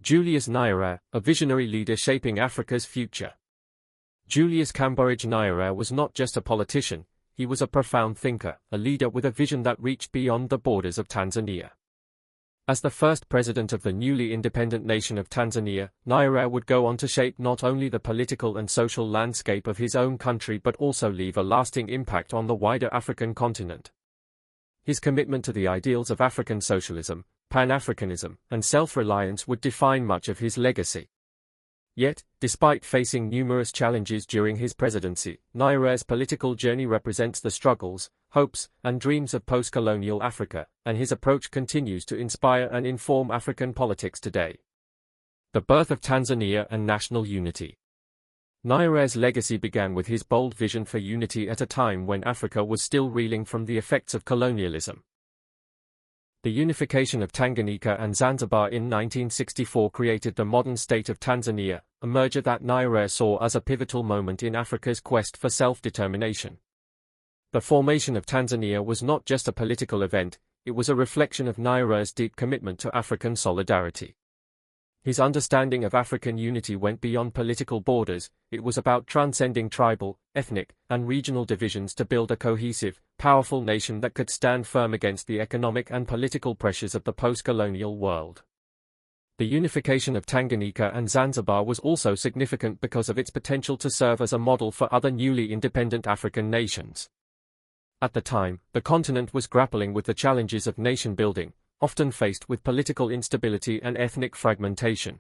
Julius Nyerere, a visionary leader shaping Africa's future. Julius Nyerere was not just a politician, he was a profound thinker, a leader with a vision that reached beyond the borders of Tanzania. As the first president of the newly independent nation of Tanzania, Nyerere would go on to shape not only the political and social landscape of his own country but also leave a lasting impact on the wider African continent. His commitment to the ideals of African socialism, Pan-Africanism, and self-reliance would define much of his legacy. Yet, despite facing numerous challenges during his presidency, Nyerere's political journey represents the struggles, hopes, and dreams of post-colonial Africa, and his approach continues to inspire and inform African politics today. The birth of Tanzania and national unity. Nyerere's legacy began with his bold vision for unity at a time when Africa was still reeling from the effects of colonialism. The unification of Tanganyika and Zanzibar in 1964 created the modern state of Tanzania, a merger that Nyerere saw as a pivotal moment in Africa's quest for self-determination. The formation of Tanzania was not just a political event, it was a reflection of Nyerere's deep commitment to African solidarity. His understanding of African unity went beyond political borders, it was about transcending tribal, ethnic, and regional divisions to build a cohesive, powerful nation that could stand firm against the economic and political pressures of the post-colonial world. The unification of Tanganyika and Zanzibar was also significant because of its potential to serve as a model for other newly independent African nations. At the time, the continent was grappling with the challenges of nation-building, often faced with political instability and ethnic fragmentation.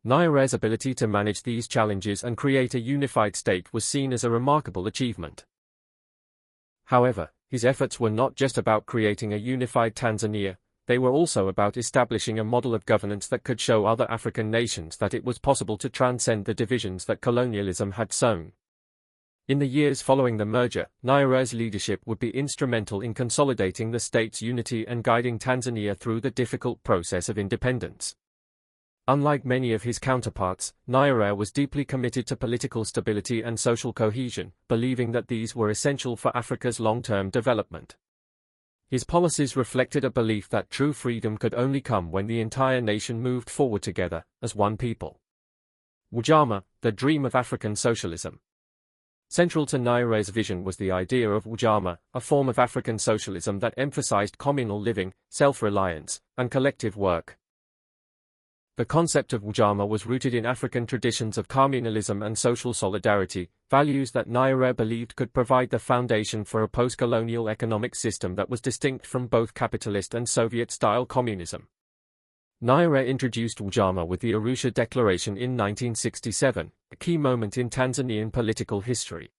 Nyerere's ability to manage these challenges and create a unified state was seen as a remarkable achievement. However, his efforts were not just about creating a unified Tanzania, they were also about establishing a model of governance that could show other African nations that it was possible to transcend the divisions that colonialism had sown. In the years following the merger, Nyerere's leadership would be instrumental in consolidating the state's unity and guiding Tanzania through the difficult process of independence. Unlike many of his counterparts, Nyerere was deeply committed to political stability and social cohesion, believing that these were essential for Africa's long-term development. His policies reflected a belief that true freedom could only come when the entire nation moved forward together, as one people. Ujamaa, the dream of African socialism. Central to Nyerere's vision was the idea of Ujamaa, a form of African socialism that emphasized communal living, self-reliance, and collective work. The concept of Ujamaa was rooted in African traditions of communalism and social solidarity, values that Nyerere believed could provide the foundation for a post-colonial economic system that was distinct from both capitalist and Soviet-style communism. Nyerere introduced Ujamaa with the Arusha Declaration in 1967, a key moment in Tanzanian political history.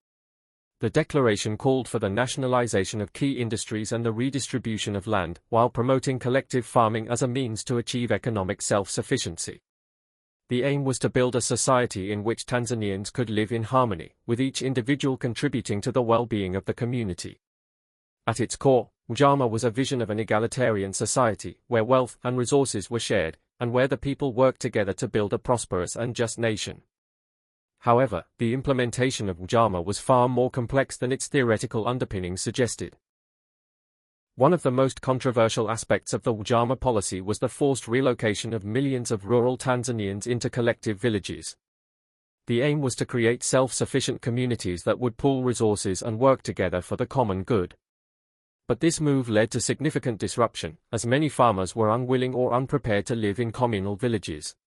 The declaration called for the nationalization of key industries and the redistribution of land, while promoting collective farming as a means to achieve economic self-sufficiency. The aim was to build a society in which Tanzanians could live in harmony, with each individual contributing to the well-being of the community. At its core, Ujamaa was a vision of an egalitarian society, where wealth and resources were shared, and where the people worked together to build a prosperous and just nation. However, the implementation of Ujamaa was far more complex than its theoretical underpinnings suggested. One of the most controversial aspects of the Ujamaa policy was the forced relocation of millions of rural Tanzanians into collective villages. The aim was to create self-sufficient communities that would pool resources and work together for the common good. But this move led to significant disruption, as many farmers were unwilling or unprepared to live in communal villages.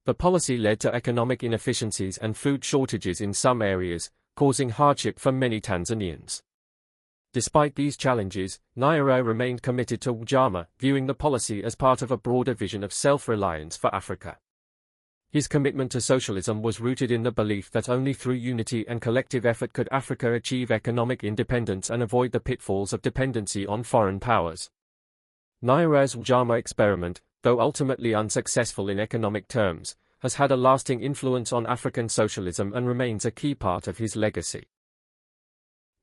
The policy led to economic inefficiencies and food shortages in some areas, causing hardship for many Tanzanians. Despite these challenges, Nyerere remained committed to Ujamaa, viewing the policy as part of a broader vision of self-reliance for Africa. His commitment to socialism was rooted in the belief that only through unity and collective effort could Africa achieve economic independence and avoid the pitfalls of dependency on foreign powers. Nyerere's Ujamaa experiment, though ultimately unsuccessful in economic terms, has had a lasting influence on African socialism and remains a key part of his legacy.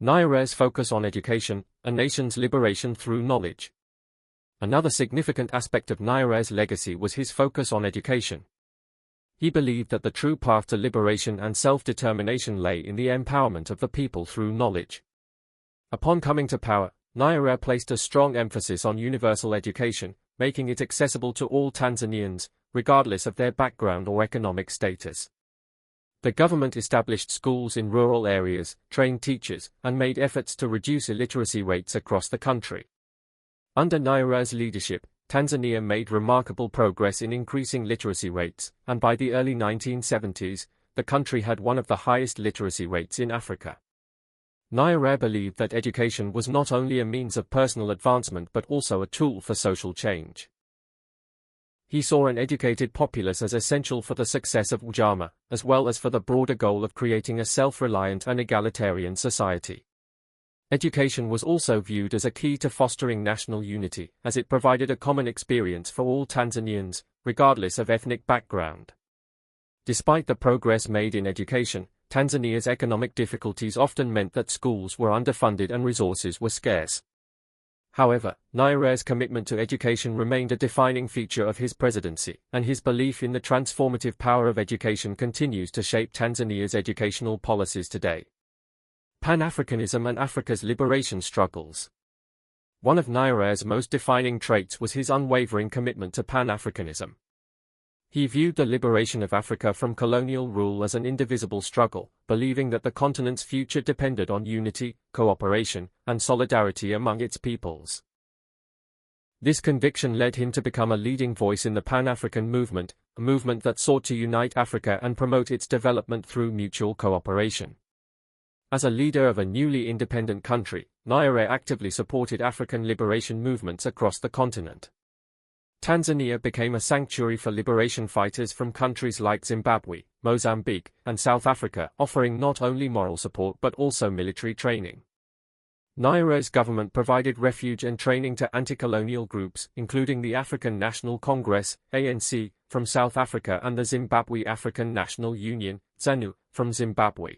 Nyerere's focus on education, a nation's liberation through knowledge. Another significant aspect of Nyerere's legacy was his focus on education. He believed that the true path to liberation and self-determination lay in the empowerment of the people through knowledge. Upon coming to power, Nyerere placed a strong emphasis on universal education, making it accessible to all Tanzanians, regardless of their background or economic status. The government established schools in rural areas, trained teachers, and made efforts to reduce illiteracy rates across the country. Under Nyerere's leadership, Tanzania made remarkable progress in increasing literacy rates, and by the early 1970s, the country had one of the highest literacy rates in Africa. Nyere believed that education was not only a means of personal advancement but also a tool for social change. He saw an educated populace as essential for the success of Ujamaa, as well as for the broader goal of creating a self-reliant and egalitarian society. Education was also viewed as a key to fostering national unity, as it provided a common experience for all Tanzanians, regardless of ethnic background. Despite the progress made in education, Tanzania's economic difficulties often meant that schools were underfunded and resources were scarce. However, Nyerere's commitment to education remained a defining feature of his presidency, and his belief in the transformative power of education continues to shape Tanzania's educational policies today. Pan-Africanism and Africa's liberation struggles. One of Nyerere's most defining traits was his unwavering commitment to Pan-Africanism. He viewed the liberation of Africa from colonial rule as an indivisible struggle, believing that the continent's future depended on unity, cooperation, and solidarity among its peoples. This conviction led him to become a leading voice in the Pan-African movement, a movement that sought to unite Africa and promote its development through mutual cooperation. As a leader of a newly independent country, Nyere actively supported African liberation movements across the continent. Tanzania became a sanctuary for liberation fighters from countries like Zimbabwe, Mozambique, and South Africa, offering not only moral support but also military training. Nyerere's government provided refuge and training to anti-colonial groups, including the African National Congress, ANC, from South Africa and the Zimbabwe African National Union, ZANU, from Zimbabwe.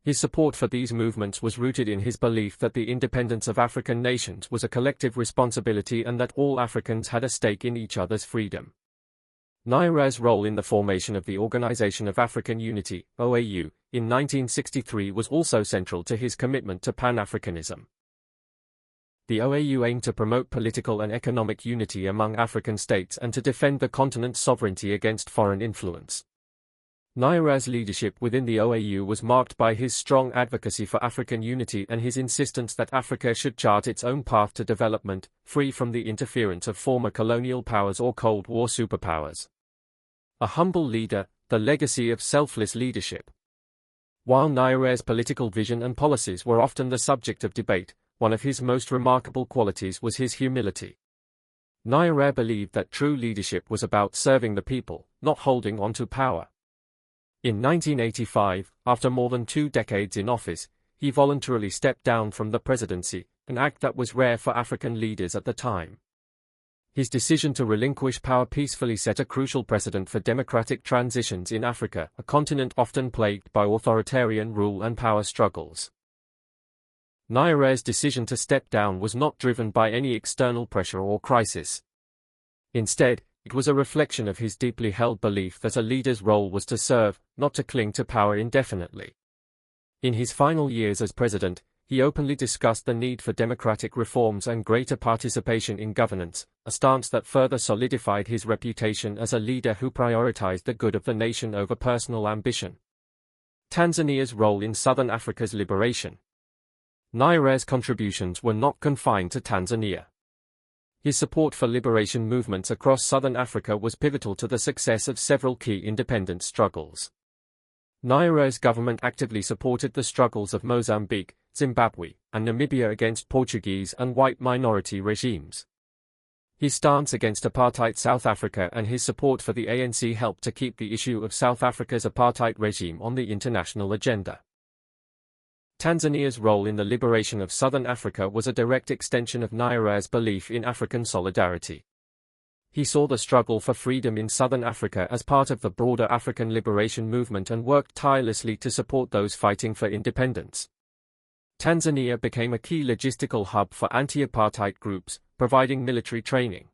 His support for these movements was rooted in his belief that the independence of African nations was a collective responsibility and that all Africans had a stake in each other's freedom. Nyerere's role in the formation of the Organization of African Unity, OAU, in 1963 was also central to his commitment to Pan-Africanism. The OAU aimed to promote political and economic unity among African states and to defend the continent's sovereignty against foreign influence. Nyerere's leadership within the OAU was marked by his strong advocacy for African unity and his insistence that Africa should chart its own path to development, free from the interference of former colonial powers or Cold War superpowers. A humble leader, the legacy of selfless leadership. While Nyerere's political vision and policies were often the subject of debate, one of his most remarkable qualities was his humility. Nyere believed that true leadership was about serving the people, not holding on to power. In 1985, after more than 2 decades in office, he voluntarily stepped down from the presidency, an act that was rare for African leaders at the time. His decision to relinquish power peacefully set a crucial precedent for democratic transitions in Africa, a continent often plagued by authoritarian rule and power struggles. Nyerere's decision to step down was not driven by any external pressure or crisis. Instead, it was a reflection of his deeply held belief that a leader's role was to serve, not to cling to power indefinitely. In his final years as president, he openly discussed the need for democratic reforms and greater participation in governance, a stance that further solidified his reputation as a leader who prioritized the good of the nation over personal ambition. Tanzania's role in Southern Africa's liberation. Nyerere's contributions were not confined to Tanzania. His support for liberation movements across Southern Africa was pivotal to the success of several key independence struggles. Nyerere's government actively supported the struggles of Mozambique, Zimbabwe, and Namibia against Portuguese and white minority regimes. His stance against apartheid South Africa and his support for the ANC helped to keep the issue of South Africa's apartheid regime on the international agenda. Tanzania's role in the liberation of Southern Africa was a direct extension of Nyerere's belief in African solidarity. He saw the struggle for freedom in Southern Africa as part of the broader African liberation movement and worked tirelessly to support those fighting for independence. Tanzania became a key logistical hub for anti-apartheid groups, providing military training,